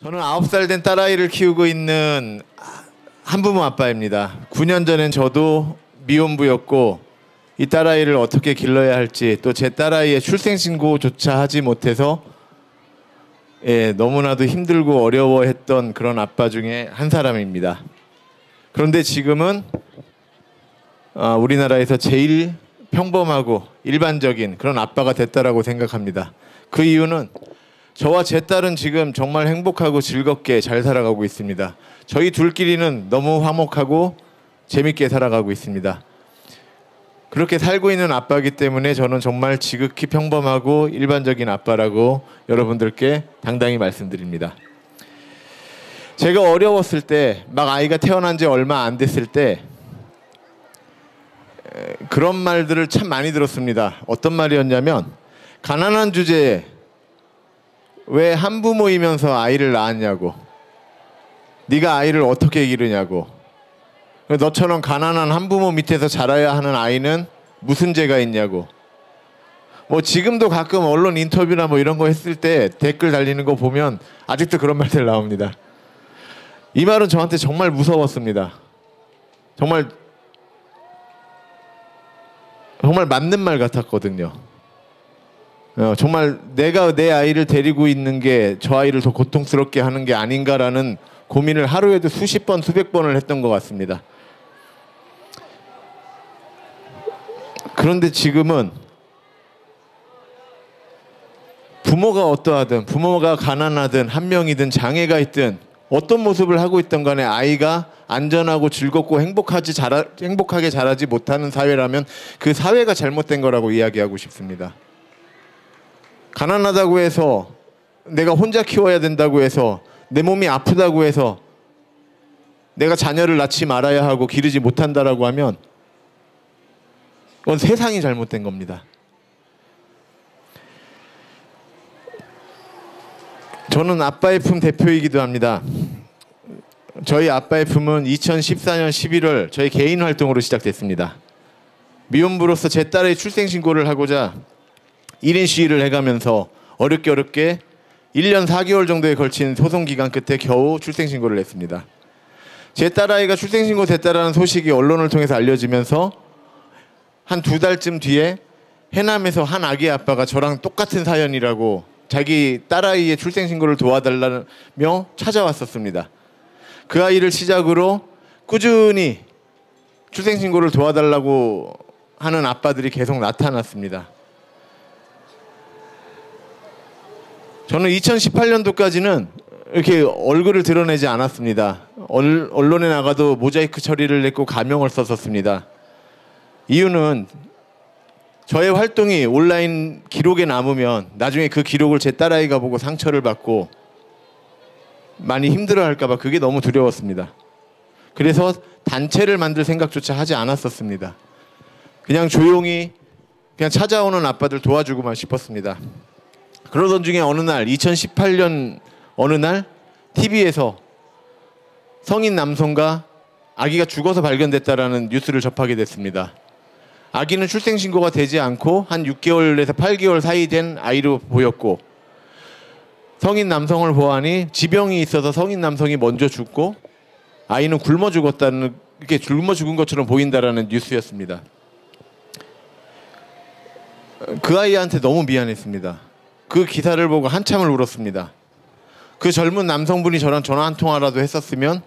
저는 9살 된 딸아이를 키우고 있는 한부모 아빠입니다. 9년 전엔 저도 미혼부였고 이 딸아이를 어떻게 길러야 할지, 또 제 딸아이의 출생신고조차 하지 못해서 너무나도 힘들고 어려워했던 그런 아빠 중에 한 사람입니다. 그런데 지금은 우리나라에서 제일 평범하고 일반적인 그런 아빠가 됐다라고 생각합니다. 그 이유는 저와 제 딸은 지금 정말 행복하고 즐겁게 잘 살아가고 있습니다. 저희 둘끼리는 너무 화목하고 재밌게 살아가고 있습니다. 그렇게 살고 있는 아빠이기 때문에 저는 정말 지극히 평범하고 일반적인 아빠라고 여러분들께 당당히 말씀드립니다. 제가 어려웠을 때, 막 아이가 태어난 지 얼마 안 됐을 때 그런 말들을 참 많이 들었습니다. 어떤 말이었냐면, 가난한 주제에 왜 한부모이면서 아이를 낳았냐고, 네가 아이를 어떻게 기르냐고, 너처럼 가난한 한부모 밑에서 자라야 하는 아이는 무슨 죄가 있냐고. 뭐 지금도 가끔 언론 인터뷰나 뭐 이런 거 했을 때 댓글 달리는 거 보면 아직도 그런 말들 나옵니다. 이 말은 저한테 정말 무서웠습니다. 정말 맞는 말 같았거든요. 정말 내가 내 아이를 데리고 있는 게 저 아이를 더 고통스럽게 하는 게 아닌가라는 고민을 하루에도 수십 번, 수백 번을 했던 것 같습니다. 그런데 지금은 부모가 어떠하든, 부모가 가난하든 한 명이든 장애가 있든 어떤 모습을 하고 있던 간에 아이가 안전하고 즐겁고 행복하게 자라지 못하는 사회라면 그 사회가 잘못된 거라고 이야기하고 싶습니다. 가난하다고 해서, 내가 혼자 키워야 된다고 해서, 내 몸이 아프다고 해서 내가 자녀를 낳지 말아야 하고 기르지 못한다라고 하면 그건 세상이 잘못된 겁니다. 저는 아빠의 품 대표이기도 합니다. 저희 아빠의 품은 2014년 11월 저희 개인 활동으로 시작됐습니다. 미혼부로서 제 딸의 출생신고를 하고자 1인 시위를 해가면서 어렵게 1년 4개월 정도에 걸친 소송기간 끝에 겨우 출생신고를 했습니다. 제 딸아이가 출생신고 됐다라는 소식이 언론을 통해서 알려지면서 한 2달쯤 뒤에 해남에서 한 아기 아빠가 저랑 똑같은 사연이라고 자기 딸아이의 출생신고를 도와달라며 찾아왔었습니다. 그 아이를 시작으로 꾸준히 출생신고를 도와달라고 하는 아빠들이 계속 나타났습니다. 저는 2018년도까지는 이렇게 얼굴을 드러내지 않았습니다. 언론에 나가도 모자이크 처리를 했고 가명을 썼었습니다. 이유는 저의 활동이 온라인 기록에 남으면 나중에 그 기록을 제 딸아이가 보고 상처를 받고 많이 힘들어할까 봐 그게 너무 두려웠습니다. 그래서 단체를 만들 생각조차 하지 않았었습니다. 그냥 조용히 그냥 찾아오는 아빠들 도와주고만 싶었습니다. 그러던 중에 어느 날 2018년 어느 날 TV에서 성인 남성과 아기가 죽어서 발견됐다라는 뉴스를 접하게 됐습니다. 아기는 출생신고가 되지 않고 한 6개월에서 8개월 사이 된 아이로 보였고, 성인 남성을 보아하니 지병이 있어서 성인 남성이 먼저 죽고 아이는 굶어 죽었다는, 이렇게 굶어 죽은 것처럼 보인다라는 뉴스였습니다. 그 아이한테 너무 미안했습니다. 그 기사를 보고 한참을 울었습니다. 그 젊은 남성분이 저랑 전화 한 통화라도 했었으면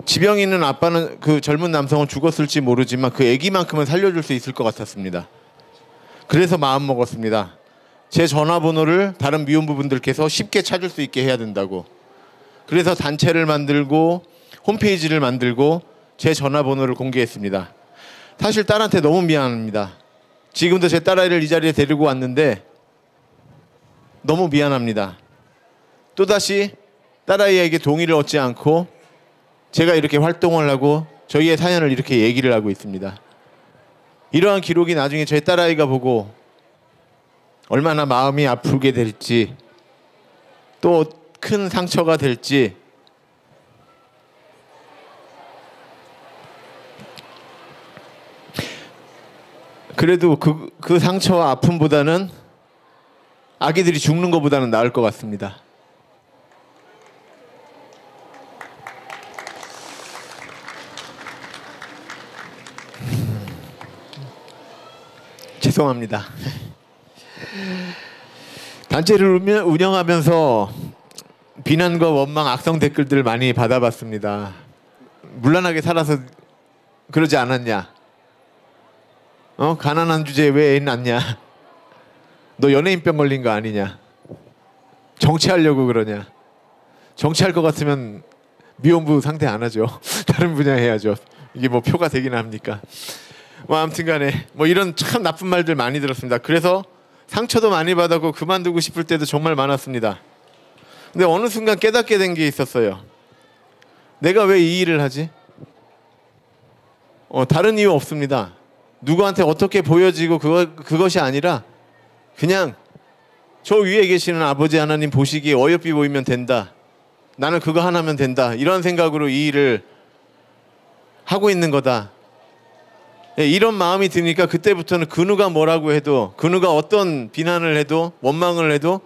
지병이 있는 아빠는, 그 젊은 남성은 죽었을지 모르지만 그 아기만큼은 살려줄 수 있을 것 같았습니다. 그래서 마음먹었습니다. 제 전화번호를 다른 미혼부분들께서 쉽게 찾을 수 있게 해야 된다고. 그래서 단체를 만들고 홈페이지를 만들고 제 전화번호를 공개했습니다. 사실 딸한테 너무 미안합니다. 지금도 제 딸아이를 이 자리에 데리고 왔는데 너무 미안합니다. 또다시 딸아이에게 동의를 얻지 않고 제가 이렇게 활동을 하고 저희의 사연을 이렇게 얘기를 하고 있습니다. 이러한 기록이 나중에 제 딸아이가 보고 얼마나 마음이 아프게 될지, 또 큰 상처가 될지, 그래도 그 상처와 아픔보다는 아기들이 죽는 것보다는 나을 것 같습니다. 죄송합니다. 단체를 운영하면서 비난과 원망, 악성 댓글들을 많이 받아봤습니다. 문란하게 살아서 그러지 않았냐? 가난한 주제에 왜 애 낳냐? 너 연예인병 걸린 거 아니냐? 정치하려고 그러냐? 정치할 것 같으면 미혼부 상태 안 하죠. 다른 분야 해야죠. 이게 뭐 표가 되긴 합니까? 뭐 아무튼간에 뭐 이런 참 나쁜 말들 많이 들었습니다. 그래서 상처도 많이 받았고 그만두고 싶을 때도 정말 많았습니다. 근데 어느 순간 깨닫게 된 게 있었어요. 내가 왜 이 일을 하지? 다른 이유 없습니다. 누구한테 어떻게 보여지고 그것이 아니라 그냥 저 위에 계시는 아버지 하나님 보시기에 어여삐 보이면 된다. 나는 그거 하나면 된다. 이런 생각으로 이 일을 하고 있는 거다. 이런 마음이 드니까 그때부터는 그 누가 뭐라고 해도, 그 누가 어떤 비난을 해도, 원망을 해도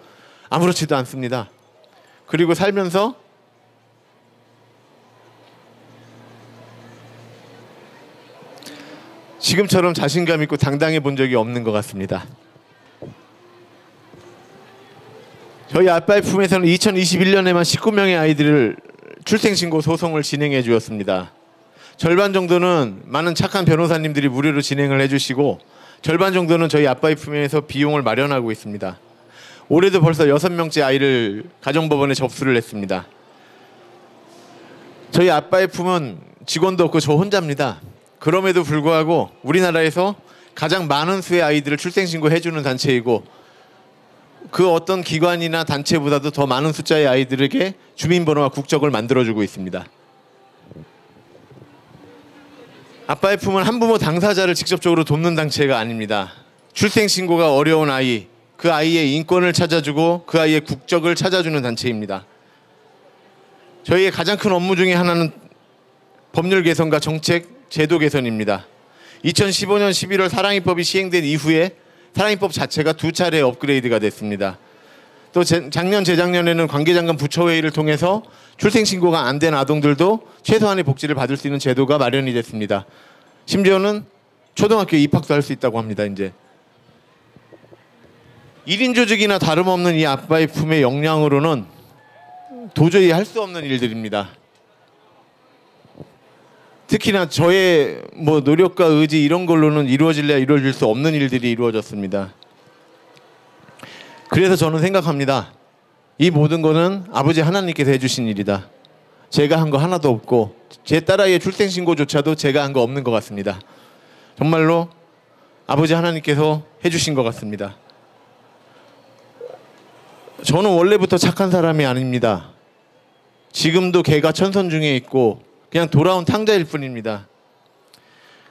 아무렇지도 않습니다. 그리고 살면서 지금처럼 자신감 있고 당당해 본 적이 없는 것 같습니다. 저희 아빠의 품에서는 2021년에만 19명의 아이들을 출생신고 소송을 진행해 주었습니다. 절반 정도는 많은 착한 변호사님들이 무료로 진행을 해주시고 절반 정도는 저희 아빠의 품에서 비용을 마련하고 있습니다. 올해도 벌써 6명째 아이를 가정법원에 접수를 했습니다. 저희 아빠의 품은 직원도 없고 저 혼자입니다. 그럼에도 불구하고 우리나라에서 가장 많은 수의 아이들을 출생신고해주는 단체이고 그 어떤 기관이나 단체보다도 더 많은 숫자의 아이들에게 주민번호와 국적을 만들어주고 있습니다. 아빠의 품은 한부모 당사자를 직접적으로 돕는 단체가 아닙니다. 출생신고가 어려운 아이, 그 아이의 인권을 찾아주고 그 아이의 국적을 찾아주는 단체입니다. 저희의 가장 큰 업무 중에 하나는 법률 개선과 정책, 제도 개선입니다. 2015년 11월 사랑이법이 시행된 이후에 사랑이법 자체가 2차례 업그레이드가 됐습니다. 또 작년, 재작년에는 관계장관 부처회의를 통해서 출생신고가 안 된 아동들도 최소한의 복지를 받을 수 있는 제도가 마련이 됐습니다. 심지어는 초등학교 입학도 할 수 있다고 합니다. 이제 1인 조직이나 다름없는 이 아빠의 품의 역량으로는 도저히 할 수 없는 일들입니다. 특히나 저의 뭐 노력과 의지 이런 걸로는 이루어질래야 이루어질 수 없는 일들이 이루어졌습니다. 그래서 저는 생각합니다. 이 모든 거는 아버지 하나님께서 해주신 일이다. 제가 한 거 하나도 없고 제 딸아이의 출생신고조차도 제가 한 거 없는 것 같습니다. 정말로 아버지 하나님께서 해주신 것 같습니다. 저는 원래부터 착한 사람이 아닙니다. 지금도 개가 천선 중에 있고 그냥 돌아온 탕자일 뿐입니다.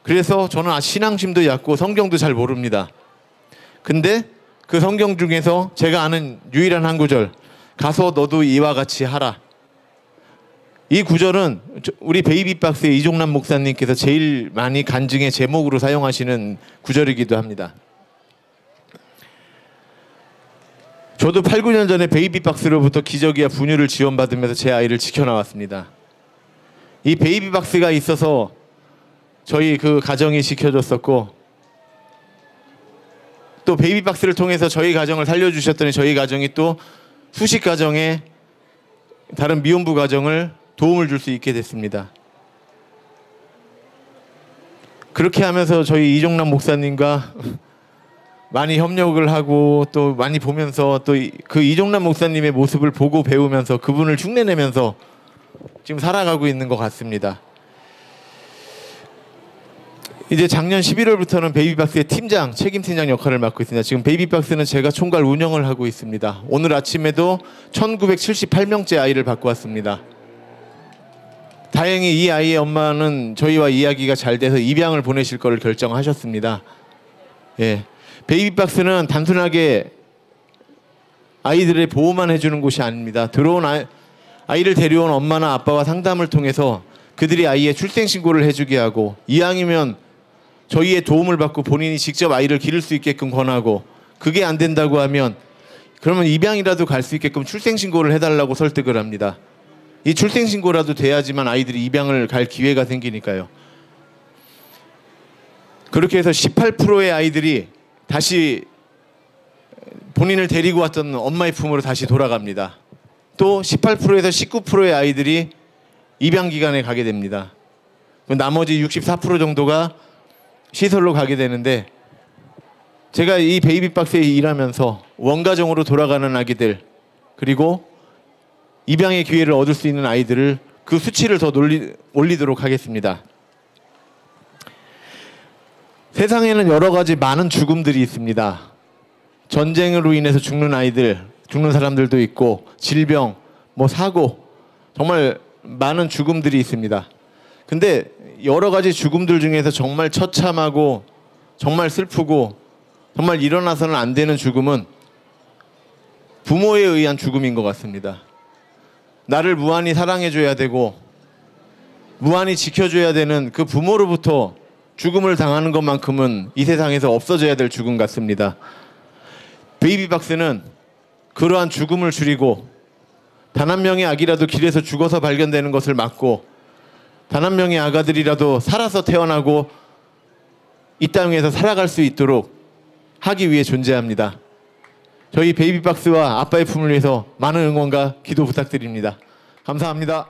그래서 저는 신앙심도 얕고 성경도 잘 모릅니다. 근데 그 성경 중에서 제가 아는 유일한 한 구절, 가서 너도 이와 같이 하라. 이 구절은 우리 베이비박스의 이종남 목사님께서 제일 많이 간증의 제목으로 사용하시는 구절이기도 합니다. 저도 8, 9년 전에 베이비박스로부터 기저귀와 분유를 지원받으면서 제 아이를 지켜나왔습니다. 이 베이비박스가 있어서 저희 그 가정이 지켜졌었고 또 베이비박스를 통해서 저희 가정을 살려주셨더니 저희 가정이 또 수십 가정에 다른 미혼부 가정을 도움을 줄 수 있게 됐습니다. 그렇게 하면서 저희 이종남 목사님과 많이 협력을 하고 또 많이 보면서 또 그 이종남 목사님의 모습을 보고 배우면서 그분을 흉내내면서 지금 살아가고 있는 것 같습니다. 이제 작년 11월부터는 베이비박스의 팀장, 책임팀장 역할을 맡고 있습니다. 지금 베이비박스는 제가 총괄 운영을 하고 있습니다. 오늘 아침에도 1978명째 아이를 받고 왔습니다. 다행히 이 아이의 엄마는 저희와 이야기가 잘 돼서 입양을 보내실 것을 결정하셨습니다. 예. 베이비박스는 단순하게 아이들의 보호만 해주는 곳이 아닙니다. 들어온 아이를 데려온 엄마나 아빠와 상담을 통해서 그들이 아이의 출생신고를 해주게 하고 이왕이면 저희의 도움을 받고 본인이 직접 아이를 기를 수 있게끔 권하고 그게 안 된다고 하면 그러면 입양이라도 갈 수 있게끔 출생신고를 해달라고 설득을 합니다. 이 출생신고라도 돼야지만 아이들이 입양을 갈 기회가 생기니까요. 그렇게 해서 18%의 아이들이 다시 본인을 데리고 왔던 엄마의 품으로 다시 돌아갑니다. 또 18%에서 19%의 아이들이 입양 기간에 가게 됩니다. 나머지 64% 정도가 시설로 가게 되는데, 제가 이 베이비박스에 일하면서 원가정으로 돌아가는 아기들, 그리고 입양의 기회를 얻을 수 있는 아이들을 그 수치를 더 올리도록 하겠습니다. 세상에는 여러 가지 많은 죽음들이 있습니다. 전쟁으로 인해서 죽는 아이들, 죽는 사람들도 있고, 질병, 사고, 정말 많은 죽음들이 있습니다. 근데 여러 가지 죽음들 중에서 정말 처참하고 정말 슬프고 정말 일어나서는 안 되는 죽음은 부모에 의한 죽음인 것 같습니다. 나를 무한히 사랑해줘야 되고 무한히 지켜줘야 되는 그 부모로부터 죽음을 당하는 것만큼은 이 세상에서 없어져야 될 죽음 같습니다. 베이비박스는 그러한 죽음을 줄이고, 단 한 명의 아기라도 길에서 죽어서 발견되는 것을 막고, 단 한 명의 아가들이라도 살아서 태어나고 이 땅에서 살아갈 수 있도록 하기 위해 존재합니다. 저희 베이비박스와 아빠의 품을 위해서 많은 응원과 기도 부탁드립니다. 감사합니다.